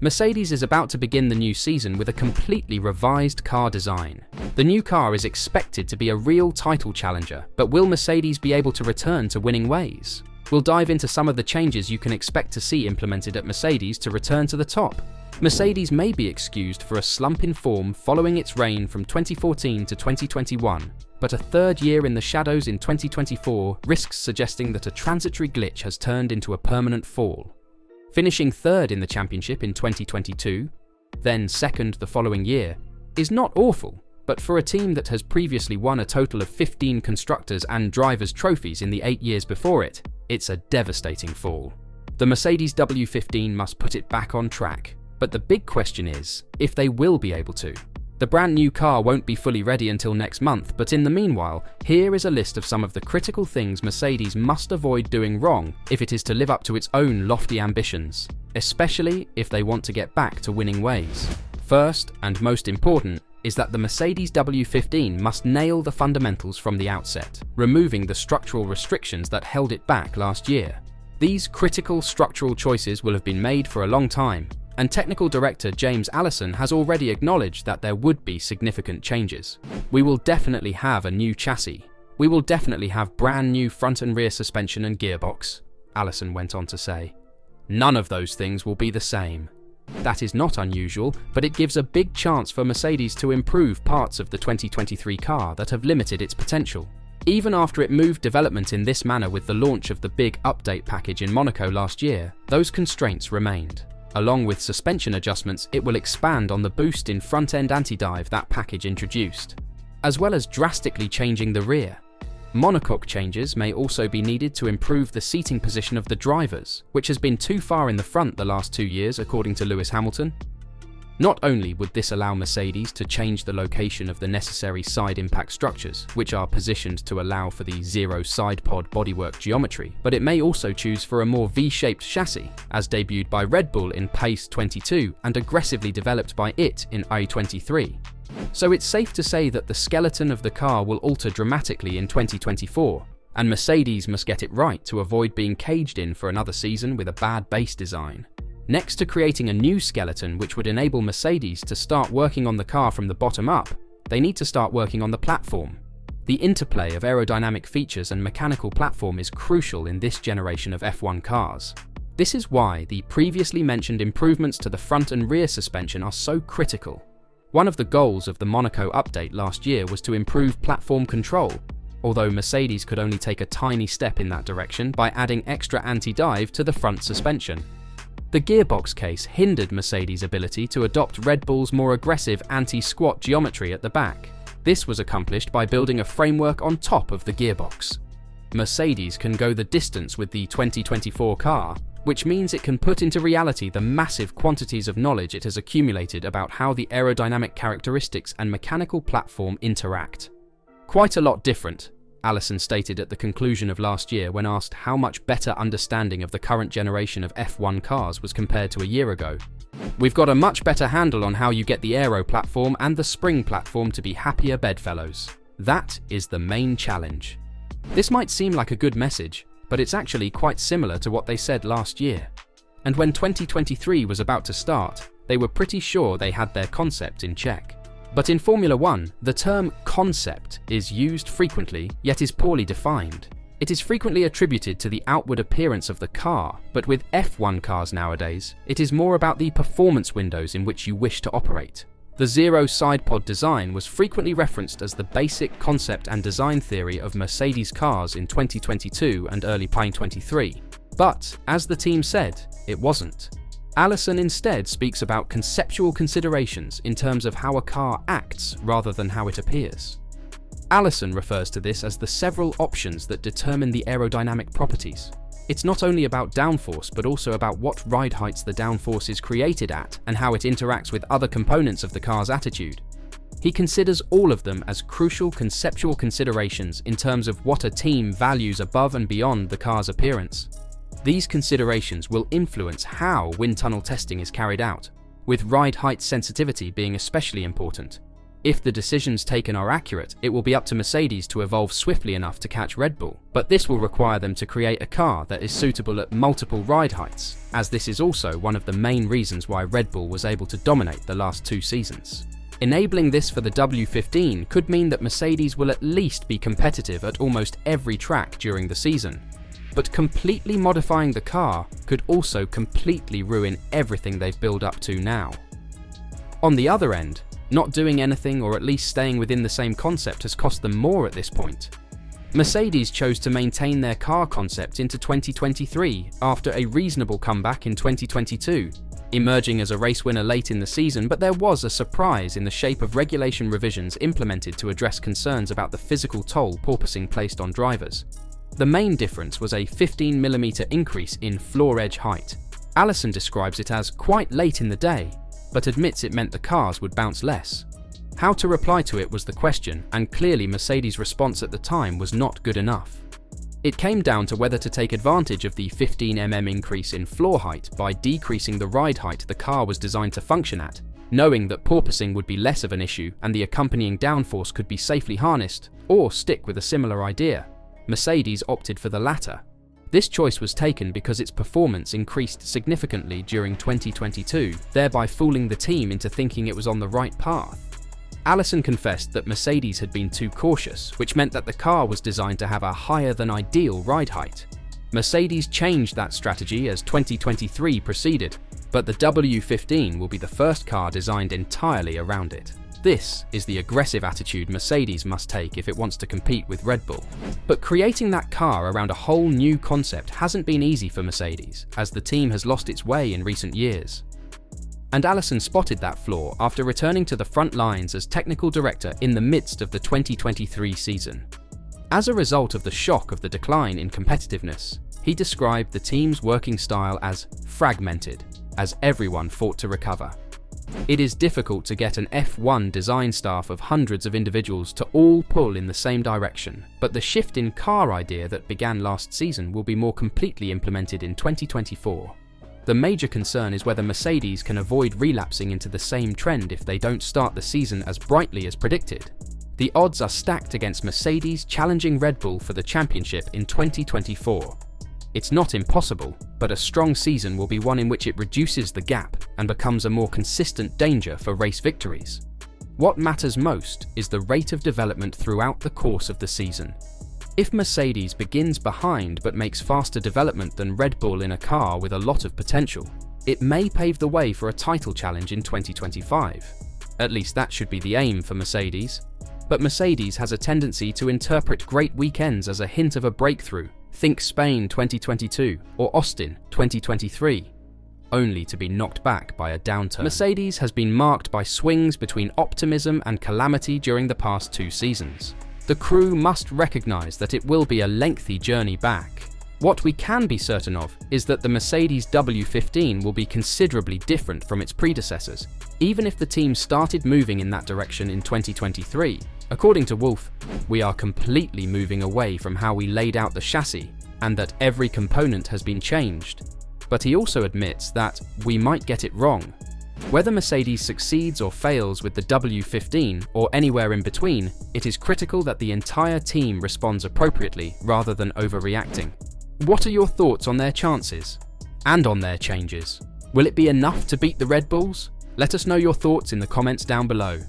Mercedes is about to begin the new season with a completely revised car design. The new car is expected to be a real title challenger, but will Mercedes be able to return to winning ways? We'll dive into some of the changes you can expect to see implemented at Mercedes to return to the top. Mercedes may be excused for a slump in form following its reign from 2014 to 2021, but a third year in the shadows in 2024 risks suggesting that a transitory glitch has turned into a permanent fall. Finishing third in the championship in 2022, then second the following year, is not awful, but for a team that has previously won a total of 15 constructors and drivers' trophies in the 8 years before it, it's a devastating fall. The Mercedes W15 must put it back on track, but the big question is if they will be able to. The brand new car won't be fully ready until next month, but in the meanwhile, here is a list of some of the critical things Mercedes must avoid doing wrong if it is to live up to its own lofty ambitions, especially if they want to get back to winning ways. First, and most important, is that the Mercedes W15 must nail the fundamentals from the outset, removing the structural restrictions that held it back last year. These critical structural choices will have been made for a long time, and technical director James Allison has already acknowledged that there would be significant changes. We will definitely have a new chassis. We will definitely have brand new front and rear suspension and gearbox, Allison went on to say. None of those things will be the same. That is not unusual, but it gives a big chance for Mercedes to improve parts of the 2023 car that have limited its potential. Even after it moved development in this manner with the launch of the big update package in Monaco last year, those constraints remained. Along with suspension adjustments, it will expand on the boost in front-end anti-dive that package introduced, as well as drastically changing the rear. Monocoque changes may also be needed to improve the seating position of the drivers, which has been too far in the front the last 2 years, according to Lewis Hamilton. Not only would this allow Mercedes to change the location of the necessary side impact structures, which are positioned to allow for the zero side pod bodywork geometry, but it may also choose for a more V-shaped chassis, as debuted by Red Bull in Pace 22 and aggressively developed by it in i23. So it's safe to say that the skeleton of the car will alter dramatically in 2024, and Mercedes must get it right to avoid being caged in for another season with a bad base design. Next to creating a new skeleton which would enable Mercedes to start working on the car from the bottom up, they need to start working on the platform. The interplay of aerodynamic features and mechanical platform is crucial in this generation of F1 cars. This is why the previously mentioned improvements to the front and rear suspension are so critical. One of the goals of the Monaco update last year was to improve platform control, although Mercedes could only take a tiny step in that direction by adding extra anti-dive to the front suspension. The gearbox case hindered Mercedes' ability to adopt Red Bull's more aggressive anti-squat geometry at the back. This was accomplished by building a framework on top of the gearbox. Mercedes can go the distance with the 2024 car, which means it can put into reality the massive quantities of knowledge it has accumulated about how the aerodynamic characteristics and mechanical platform interact. Quite a lot different, Allison stated at the conclusion of last year when asked how much better understanding of the current generation of F1 cars was compared to a year ago. We've got a much better handle on how you get the aero platform and the spring platform to be happier bedfellows. That is the main challenge. This might seem like a good message, but it's actually quite similar to what they said last year. And when 2023 was about to start, they were pretty sure they had their concept in check. But in Formula 1, the term concept is used frequently, yet is poorly defined. It is frequently attributed to the outward appearance of the car, but with F1 cars nowadays, it is more about the performance windows in which you wish to operate. The zero side pod design was frequently referenced as the basic concept and design theory of Mercedes cars in 2022 and early 2023. But, as the team said, it wasn't. Allison instead speaks about conceptual considerations in terms of how a car acts rather than how it appears. Allison refers to this as the several options that determine the aerodynamic properties. It's not only about downforce, but also about what ride heights the downforce is created at and how it interacts with other components of the car's attitude. He considers all of them as crucial conceptual considerations in terms of what a team values above and beyond the car's appearance. These considerations will influence how wind tunnel testing is carried out, with ride height sensitivity being especially important. If the decisions taken are accurate, it will be up to Mercedes to evolve swiftly enough to catch Red Bull, but this will require them to create a car that is suitable at multiple ride heights, as this is also one of the main reasons why Red Bull was able to dominate the last 2 seasons. Enabling this for the W15 could mean that Mercedes will at least be competitive at almost every track during the season. But completely modifying the car could also completely ruin everything they've built up to now. On the other end, not doing anything or at least staying within the same concept has cost them more at this point. Mercedes chose to maintain their car concept into 2023 after a reasonable comeback in 2022, emerging as a race winner late in the season, but there was a surprise in the shape of regulation revisions implemented to address concerns about the physical toll porpoising placed on drivers. The main difference was a 15mm increase in floor edge height. Allison describes it as quite late in the day, but admits it meant the cars would bounce less. How to reply to it was the question, and clearly Mercedes' response at the time was not good enough. It came down to whether to take advantage of the 15mm increase in floor height by decreasing the ride height the car was designed to function at, knowing that porpoising would be less of an issue and the accompanying downforce could be safely harnessed, or stick with a similar idea. Mercedes opted for the latter. This choice was taken because its performance increased significantly during 2022, thereby fooling the team into thinking it was on the right path. Allison confessed that Mercedes had been too cautious, which meant that the car was designed to have a higher than ideal ride height. Mercedes changed that strategy as 2023 proceeded, but the W15 will be the first car designed entirely around it. This is the aggressive attitude Mercedes must take if it wants to compete with Red Bull. But creating that car around a whole new concept hasn't been easy for Mercedes, as the team has lost its way in recent years. And Allison spotted that flaw after returning to the front lines as technical director in the midst of the 2023 season. As a result of the shock of the decline in competitiveness, he described the team's working style as fragmented, as everyone fought to recover. It is difficult to get an F1 design staff of hundreds of individuals to all pull in the same direction, but the shift in car idea that began last season will be more completely implemented in 2024. The major concern is whether Mercedes can avoid relapsing into the same trend if they don't start the season as brightly as predicted. The odds are stacked against Mercedes challenging Red Bull for the championship in 2024. It's not impossible, but a strong season will be one in which it reduces the gap and becomes a more consistent danger for race victories. What matters most is the rate of development throughout the course of the season. If Mercedes begins behind but makes faster development than Red Bull in a car with a lot of potential, it may pave the way for a title challenge in 2025. At least that should be the aim for Mercedes. But Mercedes has a tendency to interpret great weekends as a hint of a breakthrough. Think Spain 2022 or Austin 2023, only to be knocked back by a downturn. Mercedes has been marked by swings between optimism and calamity during the past 2 seasons. The crew must recognize that it will be a lengthy journey back. What we can be certain of is that the Mercedes W15 will be considerably different from its predecessors, even if the team started moving in that direction in 2023. According to Wolff, we are completely moving away from how we laid out the chassis and that every component has been changed. But he also admits that we might get it wrong. Whether Mercedes succeeds or fails with the W15 or anywhere in between, it is critical that the entire team responds appropriately rather than overreacting. What are your thoughts on their chances? And on their changes? Will it be enough to beat the Red Bulls? Let us know your thoughts in the comments down below.